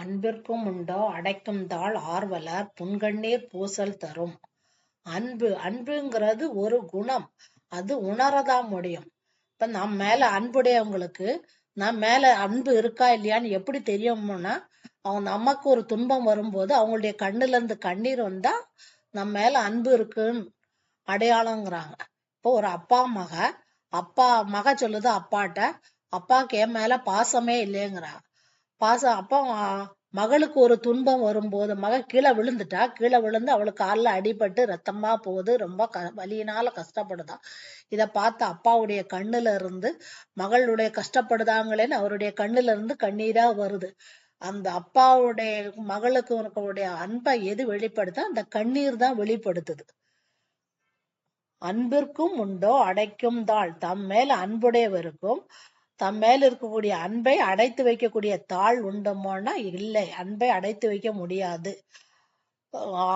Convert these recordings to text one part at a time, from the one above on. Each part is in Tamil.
அன்பிற்கும் உண்டோ அடைக்கும் தாழ் ஆர்வலர் புன்கண்ணீர் பூசல் தரும். அன்புங்கிறது ஒரு குணம். அது உணரதான் முடியும். இப்ப நம் மேல அன்புடையவங்களுக்கு நம் மேல அன்பு இருக்கா இல்லையான்னு எப்படி தெரியும்னா, அவங்க நமக்கு ஒரு துன்பம் வரும்போது அவங்களுடைய கண்ணுல இருந்து கண்ணீர் வந்தா நம்ம மேல அன்பு இருக்குன்னு அடையாளங்கிறாங்க. இப்போ ஒரு அப்பா மக சொல்லுது அப்பாட்ட, அப்பாக்கு என் மேல பாசமே இல்லைங்கிறா. பாசம் அப்போ மகளுக்கு ஒரு துன்பம் வரும்போது மக கீழே விழுந்து அவளுக்கு காலில் அடிபட்டு ரத்தமா போகுது, ரொம்ப வலியினால கஷ்டப்படுதான். இத பார்த்து அப்பாவுடைய கண்ணுல இருந்து மகளுடைய கஷ்டப்படுதாங்களேன்னு அவருடைய கண்ணுல இருந்து கண்ணீரா வருது. அந்த அப்பாவுடைய மகளுக்கு இருக்கக்கூடிய அன்பை எது வெளிப்படுத்த அந்த கண்ணீர் தான் வெளிப்படுத்துது. அன்பிற்கும் உண்டோ அடைக்கும் தாழ். தம் மேல் அன்புடையவருக்கும் தம் மேல் இருக்கக்கூடிய அன்பை அடைத்து வைக்கக்கூடிய தாழ் உண்டமோன்னா இல்லை, அன்பை அடைத்து வைக்க முடியாது.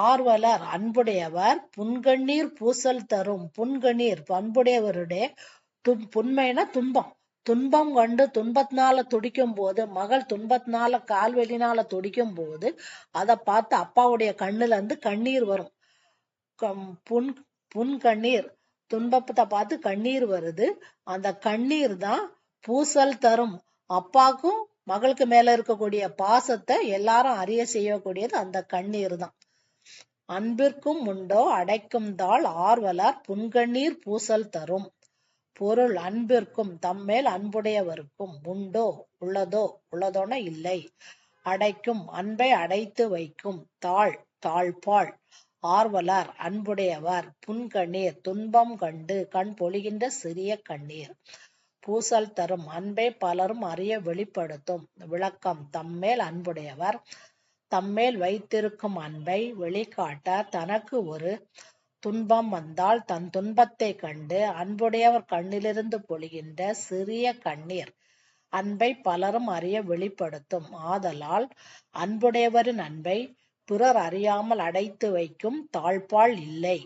ஆர்வலர் அன்புடையவர் புன்கண்ணீர் பூசல் தரும். புன்கண்ணீர் அன்புடையவருடைய புன்மைனா துன்பம் கண்டு துன்பத்தினால துடிக்கும் போது, மகள் துன்பத்தினால கால்வெளினால துடிக்கும் போது அதை பார்த்து அப்பாவுடைய கண்ணுல இருந்து கண்ணீர் வரும். புன் கண்ணீர், துன்பத்தை பார்த்து கண்ணீர் வருது. அந்த கண்ணீர் தான் பூசல் தரும். அப்பாக்கும் மகளுக்கு மேல இருக்கக்கூடிய பாசத்தை எல்லாரும் அறிய செய்யக்கூடியது அந்த கண்ணீர் தான். அன்பிற்கும் உண்டோ அடைக்கும் தாழ் ஆர்வலர் புன்கண்ணீர் பூசல் தரும். பொருள் அன்பிற்கும் தம்மேல் அன்புடையவருக்கும் உண்டோ உள்ளதோன இல்லை. அடைக்கும் அன்பை அடைத்து வைக்கும். தாழ்பாள் ஆர்வலர் அன்புடையவர் புன்கண்ணீர் துன்பம் கண்டு கண் பொழிகின்ற சிறிய கண்ணீர். பூசல் தரும் அன்பை பலரும் அறிய வெளிப்படுத்தும். விளக்கம் தம்மேல் அன்புடையவர் தம்மேல் வைத்திருக்கும் அன்பை வெளிக்காட்ட தனக்கு ஒரு துன்பம் வந்தால் தன் துன்பத்தை கண்டு அன்புடையவர் கண்ணிலிருந்து பொழிகின்ற சிறிய கண்ணீர் அன்பை பலரும் அறிய வெளிப்படுத்தும். ஆதலால் அன்புடையவரின் அன்பை பிறர் அறியாமல் அடைத்து வைக்கும் தாழ்பாள் இல்லை.